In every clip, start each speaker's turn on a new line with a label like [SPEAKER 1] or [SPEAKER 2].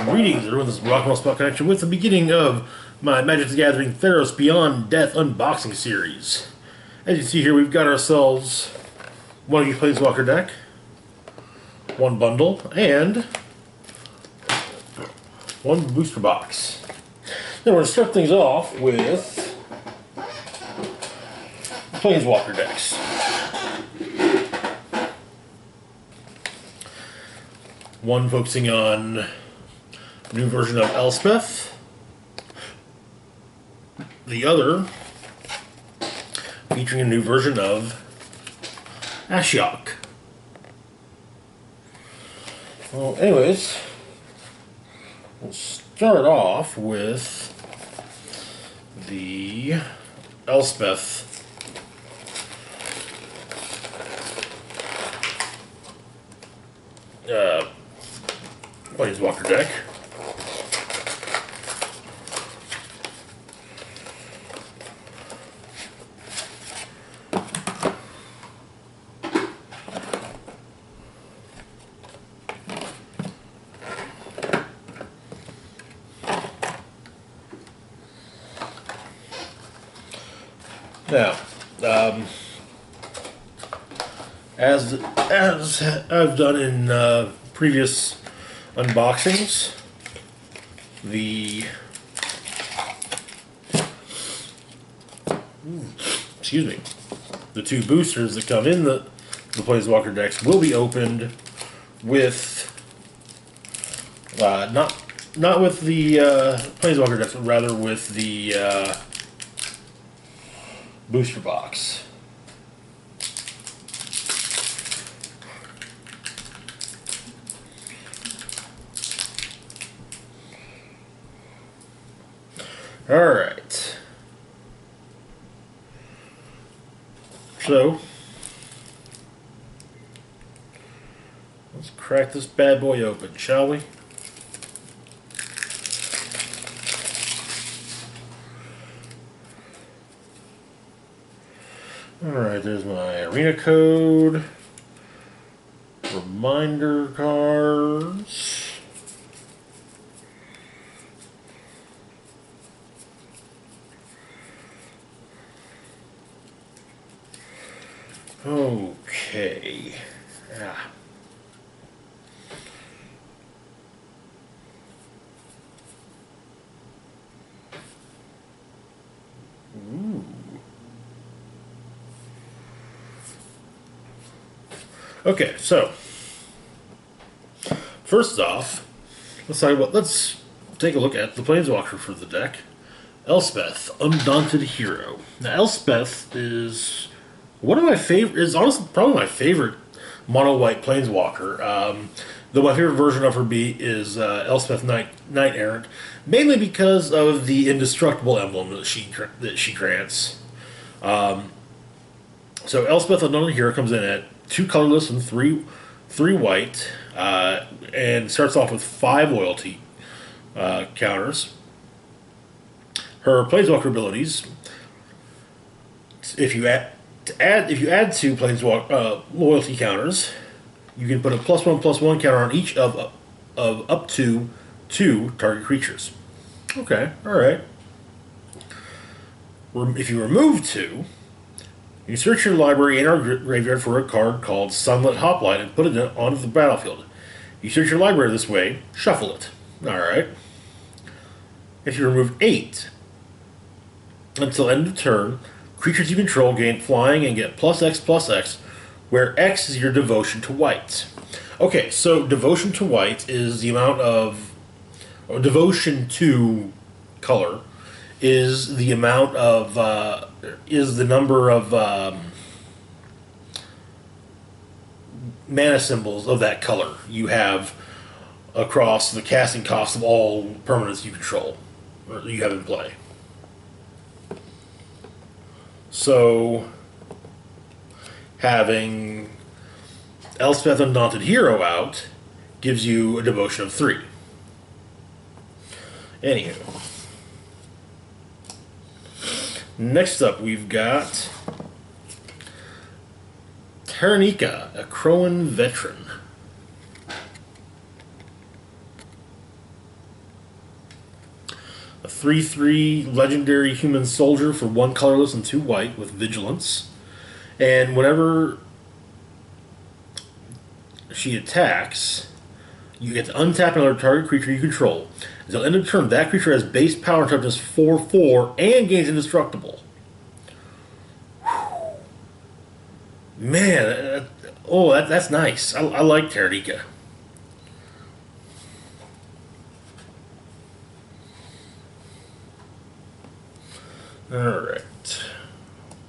[SPEAKER 1] Greetings, everyone. This is Rock and Roll Spot Connection with the beginning of my Magic the Gathering Theros Beyond Death unboxing series. As you see here, we've got ourselves one of each Planeswalker deck, one bundle, and one booster box. Then we're going to start things off with Planeswalker decks. One focusing on new version of Elspeth. The other featuring a new version of Ashiok. Well, anyways, we'll start off with the Elspeth Planeswalker deck. Now, as I've done in previous unboxings, the two boosters that come in the Planeswalker decks will be opened with not with the Planeswalker decks, but rather with the booster box. Alright. So, let's crack this bad boy open, shall we? Alright, there's my arena code, reminder cards. Okay. Ooh. Okay, so first off, let's take a look at the Planeswalker for the deck. Elspeth, Undaunted Hero. Now, Elspeth is one of my favorite. Is honestly probably my favorite mono white Planeswalker. Though my favorite version of her is Elspeth Knight Errant, mainly because of the indestructible emblem that she grants. So Elspeth Undaunted Hero comes in at 2 colorless and 3 white, and starts off with 5 loyalty counters. Her Planeswalker abilities: if you add 2 Planeswalker loyalty counters, you can put a +1/+1 counter on each of up to 2 target creatures. Okay, all right. If you remove 2, you search your library and our graveyard for a card called Sunlit Hoplite and put it onto the battlefield. You search your library this way, shuffle it. Alright. If you remove 8, until end of turn, creatures you control gain flying and get +X/+X, where X is your devotion to white. Okay, so devotion to white is the amount of... or devotion to color is the amount of... is the number of mana symbols of that color you have across the casting cost of all permanents you control, or you have in play. So, having Elspeth Undaunted Hero out gives you a devotion of 3. Anywho. Next up, we've got Tanika, a Crowan veteran. A 3/3 legendary human soldier for 1 colorless and 2 white with vigilance. And whenever she attacks, you get to untap another target creature you control. Until end of turn, that creature has base power and toughness 4/4 and gains indestructible. Whew. Man, that's nice. I like Tanika. Alright.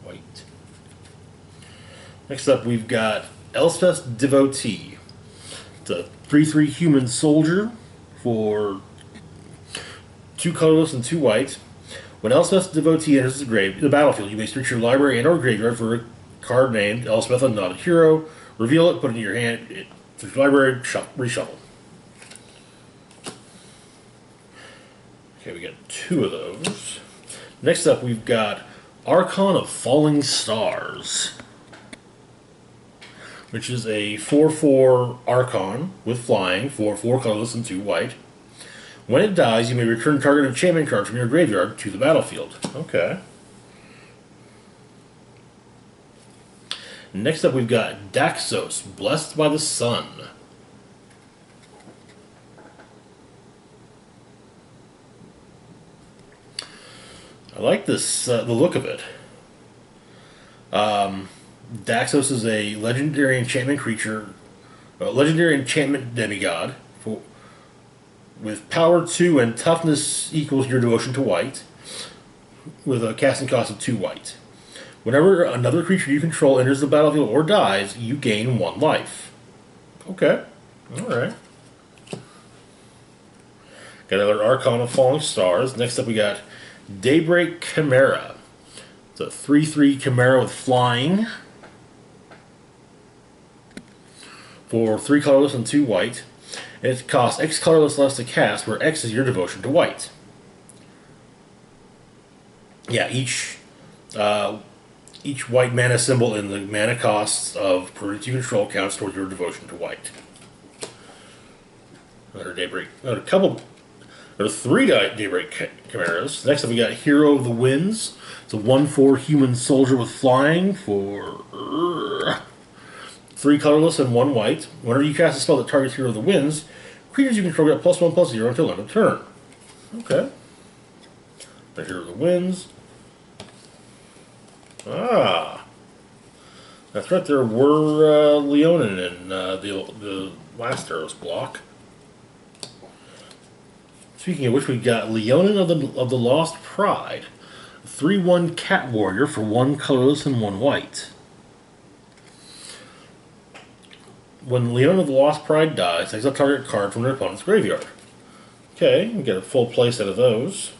[SPEAKER 1] White. Next up, we've got Elspeth's Devotee. It's a 3/3 human soldier for 2 colorless and 2 white. When Elspeth's Devotee enters the battlefield, you may search your library and or graveyard for a card named Elspeth, a not a hero. Reveal it, put it in your hand, search your library, reshuffle. Okay, we got 2 of those. Next up, we've got Archon of Falling Stars, which is a 4/4 Archon with flying for 4 colorless and 2 white. When it dies, you may return target enchantment card from your graveyard to the battlefield. Okay. Next up, we've got Daxus, Blessed by the Sun. I like this, the look of it. Daxus is a legendary enchantment creature, a legendary enchantment demigod with power 2 and toughness equals your devotion to white, with a casting cost of 2 white. Whenever another creature you control enters the battlefield or dies, you gain 1 life. Okay, alright. Got another Archon of Falling Stars. Next up we got Daybreak Chimera. It's a 3/3 Chimera with flying for 3 colorless and 2 white. And it costs X colorless less to cast, where X is your devotion to white. Yeah, each white mana symbol in the mana costs of permanents you control counts towards your devotion to white. Another Daybreak. There are 3 Daybreak Chimeras. Next up we got Hero of the Winds. It's a 1/4 human soldier with flying for 3 colorless and 1 white. Whenever you cast a spell that targets Hero of the Winds, creatures you control get +1/+0 until end of turn. Okay. The Hero of the Winds. Ah. That's right, there were Leona in the last Theros block. Speaking of which, we've got Leona of the Lost Pride. 3/1 Cat Warrior for 1 colorless and 1 white. When Leona of the Lost Pride dies, exile target card from their opponent's graveyard. Okay, we get a full playset of those.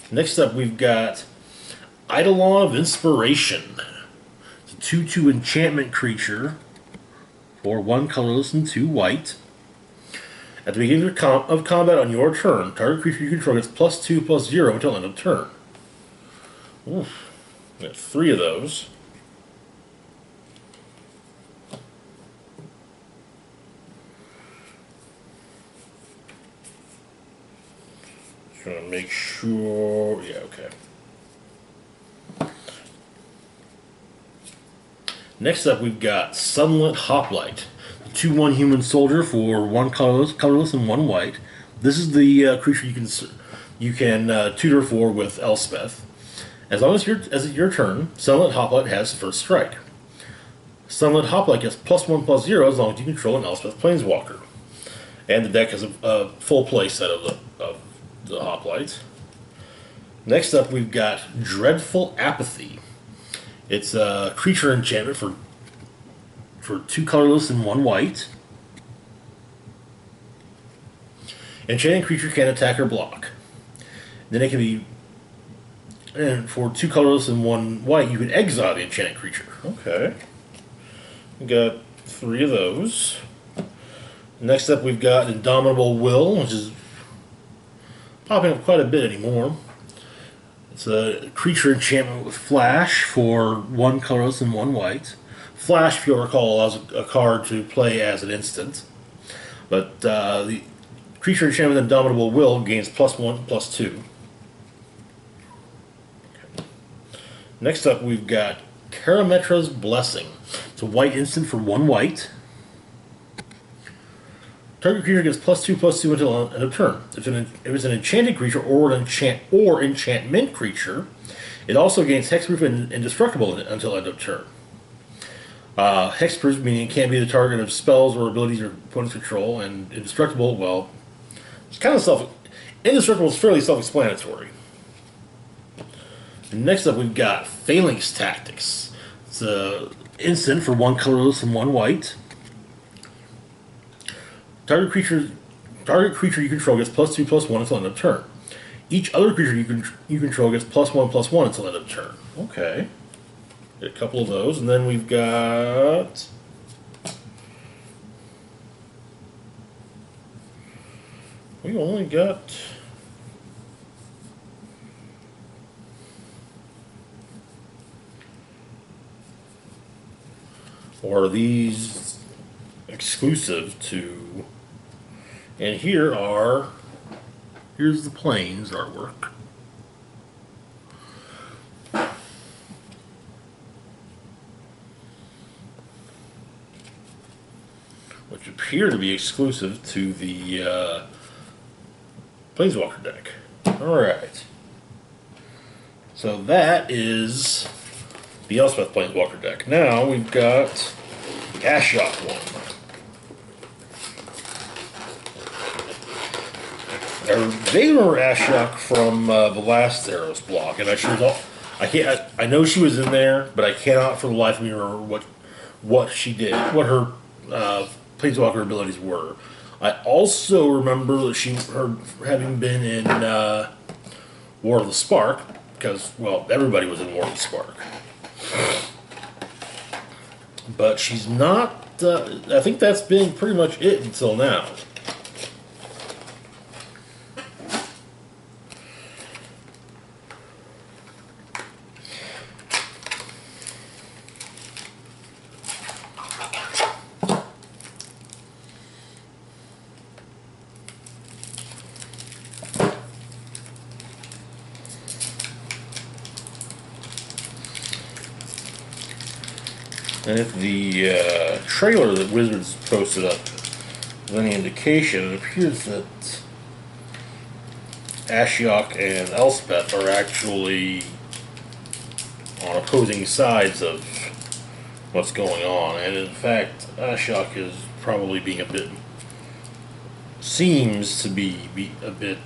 [SPEAKER 1] Next up, we've got Eidolon of Inspiration. It's a 2/2 enchantment creature for 1 colorless and 2 white. At the beginning of combat on your turn, target creature you control gets +2/+0 until end of turn. Oof. We got 3 of those. Trying to make sure. Yeah, okay. Next up, we've got Sunlit Hoplite. 2/1 human soldier for 1 colorless and 1 white. This is the creature you can tutor for with Elspeth. As long as it's your turn, Sunlit Hoplite has first strike. Sunlit Hoplite gets +1/+0 as long as you control an Elspeth Planeswalker. And the deck has a full play set of the Hoplite. Next up, we've got Dreadful Apathy. It's a creature enchantment for 2 colorless and 1 white. Enchanted creature can attack or block. Then it can be, and for 2 colorless and 1 white, you can exile the enchanted creature. Okay. We got 3 of those. Next up, we've got Indomitable Will, which is popping up quite a bit anymore. It's a creature enchantment with flash for 1 colorless and 1 white. Flash, if you'll recall, allows a card to play as an instant. But Creature enchanted with Indomitable Will gains +1/+2. Okay. Next up, we've got Karamos Blessing. It's a white instant for 1 white. Target creature gets +2/+2 until end of turn. If it's an enchanted creature or an enchantment creature, it also gains hexproof and indestructible until end of turn. Hexproof meaning it can't be the target of spells or abilities your opponents control, and indestructible, well, it's kind of indestructible is fairly self-explanatory. And next up, we've got Phalanx Tactics. It's an instant for 1 colorless and 1 white. Target creature you control gets +2/+1 until end of turn. Each other creature you control gets +1/+1 until end of turn. Okay. Get a couple of those, and then we've got we only got or are these exclusive to, and here's the Plains artwork. Which appear to be exclusive to the Planeswalker deck. Alright. So that is the Elspeth Planeswalker deck. Now we've got the Ashiok one. They remember Ashiok from the last Theros block, and I know she was in there, but I cannot for the life of me remember what she did, what her Planeswalker abilities were. I also remember that her having been in War of the Spark, because, well, everybody was in War of the Spark. But she's not, I think that's been pretty much it until now. And if the trailer that Wizards posted up is any indication, it appears that Ashiok and Elspeth are actually on opposing sides of what's going on. And in fact, Ashiok is probably being seems to be a bit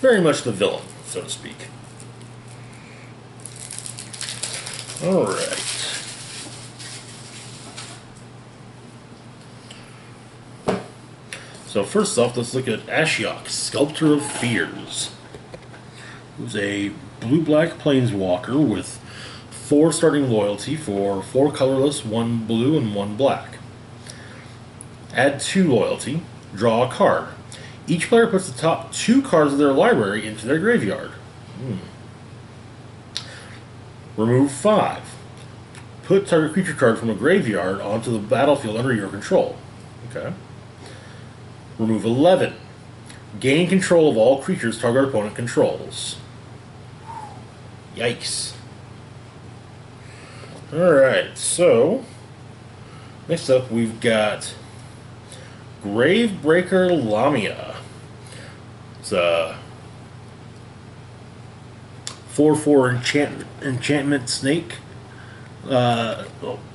[SPEAKER 1] very much the villain, so to speak. Alright. So first off, let's look at Ashiok, Sculptor of Fears. Who's a blue-black planeswalker with 4 starting loyalty for 4 colorless, 1 blue, and 1 black. Add 2 loyalty, draw a card. Each player puts the top 2 cards of their library into their graveyard. Remove 5. Put target creature card from a graveyard onto the battlefield under your control. Okay. Remove 11. Gain control of all creatures target opponent controls. Yikes. Alright, so next up we've got Gravebreaker Lamia. It's a 4/4 enchantment snake.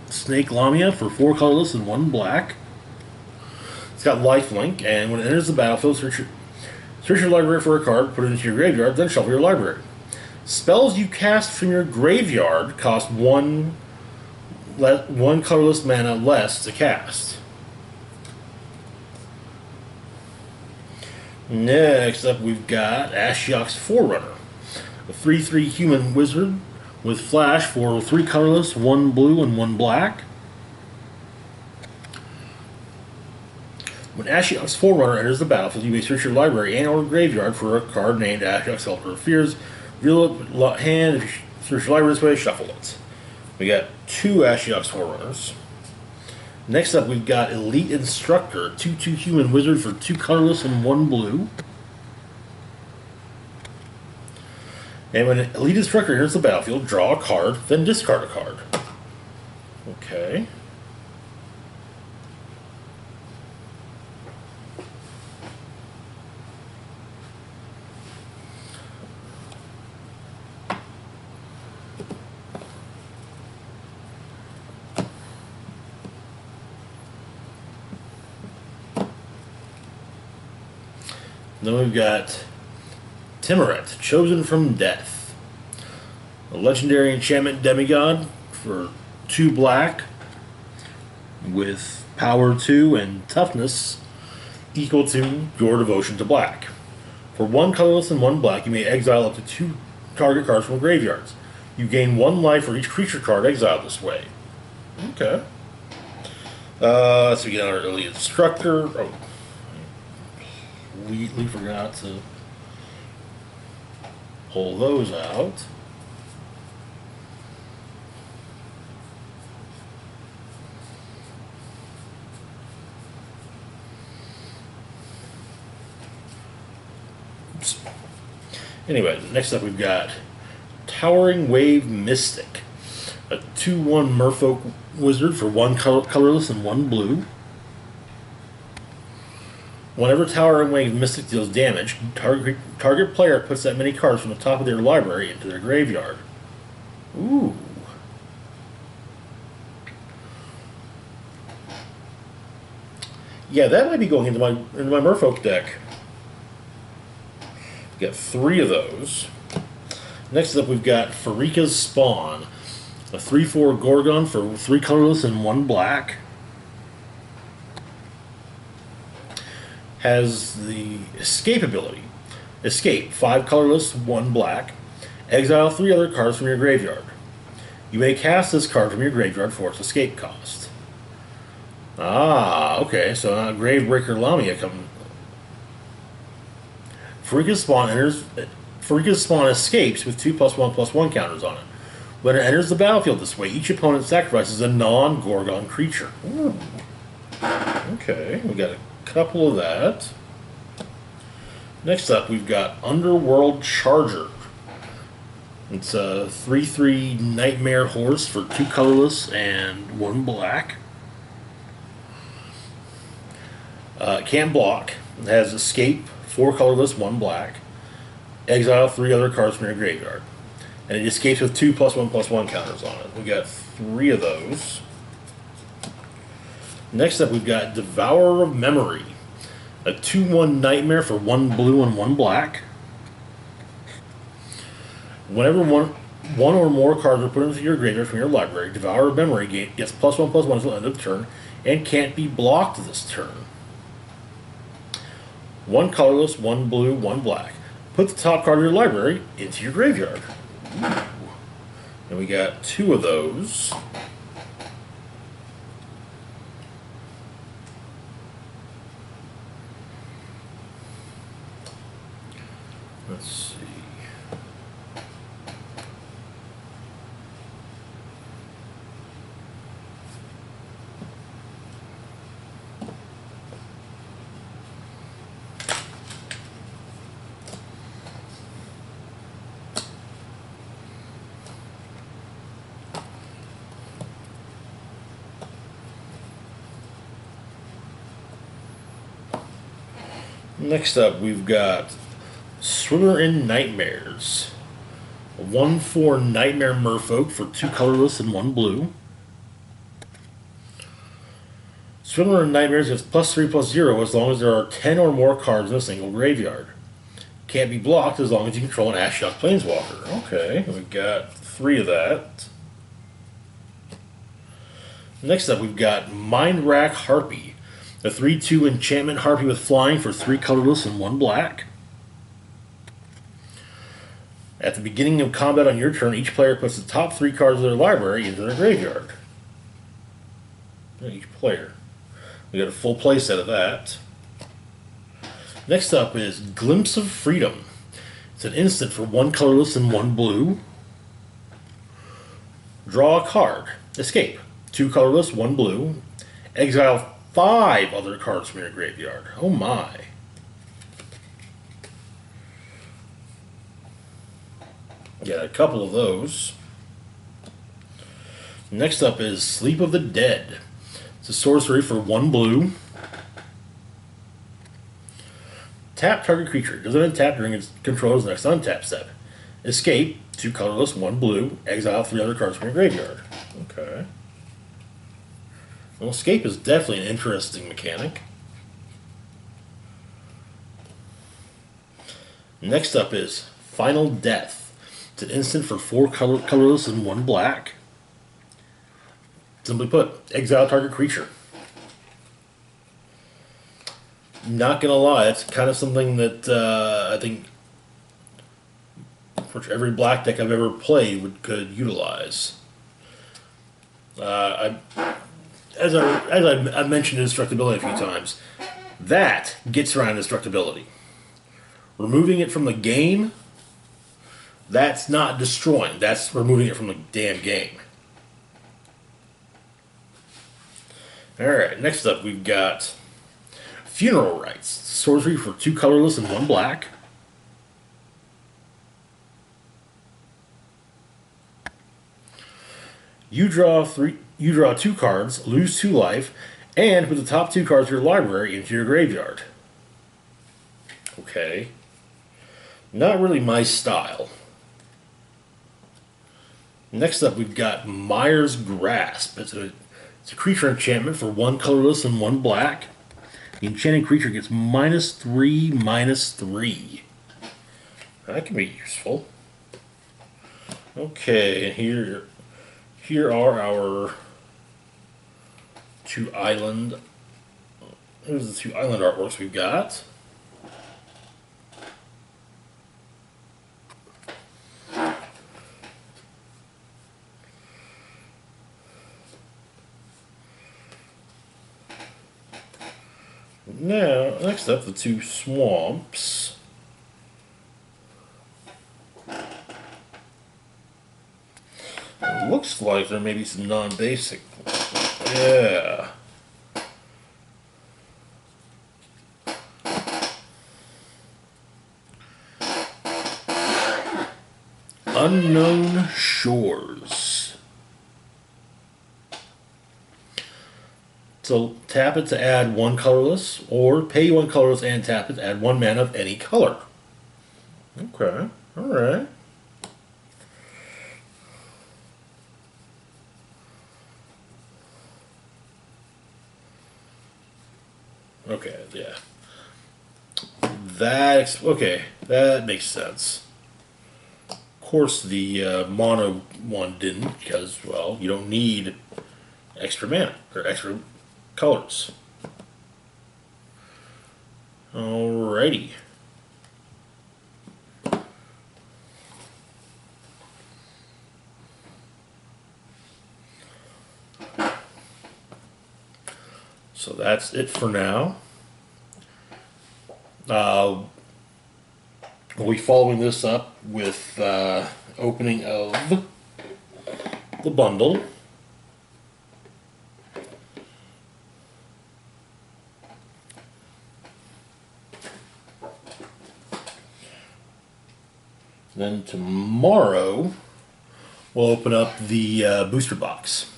[SPEAKER 1] Snake Lamia for 4 colorless and 1 black. It's got lifelink, and when it enters the battlefield, search your library for a card, put it into your graveyard, then shuffle your library. Spells you cast from your graveyard cost 1 colorless mana less to cast. Next up, we've got Ashiok's Forerunner, a 3/3 human wizard with flash for 3 colorless, 1 blue, and 1 black. When Ashiok's Forerunner enters the battlefield, you may search your library and/or graveyard for a card named Ashiok Sculptor of Fears. Reveal it hand. If you search your library this way, shuffle it. We got 2 Ashiok's Forerunners. Next up, we've got Elite Instructor, 2/2 human wizard for 2 colorless and 1 blue. And when Elite Instructor enters the battlefield, draw a card, then discard a card. Okay. Then we've got Timrats, Chosen from Death. A legendary enchantment demigod for 2 black with power 2 and toughness equal to your devotion to black. For 1 colorless and 1 black, you may exile up to 2 target cards from graveyards. You gain 1 life for each creature card exiled this way. Okay. So we get our early Instructor. Oh, completely forgot to pull those out. Oops. Anyway, next up we've got Towering Wave Mystic, a 2/1 Merfolk wizard for 1 colorless and 1 blue. Whenever Towering Wave Mystic deals damage, target player puts that many cards from the top of their library into their graveyard. Ooh. Yeah, that might be going into my Merfolk deck. Got 3 of those. Next up, we've got Furry COS Spawn, a 3/4 Gorgon for 3 colorless and 1 black. Has the escape ability. Escape, 5 colorless, 1 black. Exile 3 other cards from your graveyard. You may cast this card from your graveyard for its escape cost. Ah, okay, so now Gravebreaker Lamia comes. Furry COS Spawn escapes with 2+1/+1 counters on it. When it enters the battlefield this way, each opponent sacrifices a non-Gorgon creature. Ooh. Okay, we got a couple of that. Next up, we've got Underworld Charger. It's a 3/3 Nightmare Horse for 2 colorless and 1 black. Can't block. It has escape, 4 colorless, 1 black. Exile 3 other cards from your graveyard. And it escapes with 2+1/+1 counters on it. We got 3 of those. Next up, we've got Devourer of Memory, a 2/1 Nightmare for 1 blue and 1 black. Whenever one or more cards are put into your graveyard from your library, Devourer of Memory gets +1/+1 until the end of the turn and can't be blocked this turn. 1 colorless, 1 blue, 1 black. Put the top card of your library into your graveyard. And we got 2 of those. Let's see. Next up, we've got Swimmer in Nightmares, a 1/4 Nightmare Merfolk for 2 colorless and 1 blue. Swimmer in Nightmares gets +3/+0 as long as there are 10 or more cards in a single graveyard. Can't be blocked as long as you control an Ashiok Planeswalker. Okay, we've got 3 of that. Next up, we've got Mind Rack Harpy, a 3/2 enchantment Harpy with flying for 3 colorless and 1 black. At the beginning of combat on your turn, each player puts the top 3 cards of their library into their graveyard. Each player. We got a full play set of that. Next up is Glimpse of Freedom. It's an instant for 1 colorless and 1 blue. Draw a card. Escape. 2 colorless, 1 blue. Exile 5 other cards from your graveyard. Oh my. Got a couple of those. Next up is Sleep of the Dead. It's a sorcery for 1 blue. Tap target creature. Doesn't untap during its controller's next untap step. Escape, 2 colorless, 1 blue. Exile 3 other cards from your graveyard. Okay. Well, escape is definitely an interesting mechanic. Next up is Final Death. It's an instant for 4 colorless and 1 black. Simply put, exile target creature. Not gonna lie, it's kind of something that I think for every black deck I've ever played could utilize. As I mentioned indestructibility a few times, that gets around indestructibility. Removing it from the game, that's not destroying. That's removing it from the damn game. Alright, next up we've got Funeral Rites. Sorcery for 2 colorless and 1 black. You draw 2 cards, lose 2 life, and put the top 2 cards of your library into your graveyard. Okay. Not really my style. Next up we've got Mire's Grasp. It's a creature enchantment for 1 colorless and 1 black. The enchanted creature gets -3/-3. That can be useful. Okay, and here are our 2 island. Here's the 2 island artworks we've got. Now, next up, the 2 swamps. It looks like there may be some non-basic. Yeah. Unknown Shores. So tap it to add 1 colorless, or pay 1 colorless and tap it to add 1 mana of any color. Okay, alright. Okay, yeah. Okay, that makes sense. Of course, the mono one didn't, because, well, you don't need extra mana, or extra colors. Alrighty. So that's it for now. We'll be following this up with opening of the bundle. Then tomorrow, we'll open up the booster box.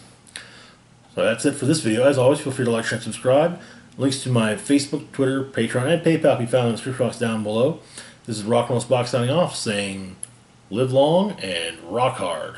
[SPEAKER 1] So that's it for this video. As always, feel free to like, share, and subscribe. Links to my Facebook, Twitter, Patreon, and PayPal can be found in the description box down below. This is Rock'n'Roll Box signing off, saying live long and rock hard.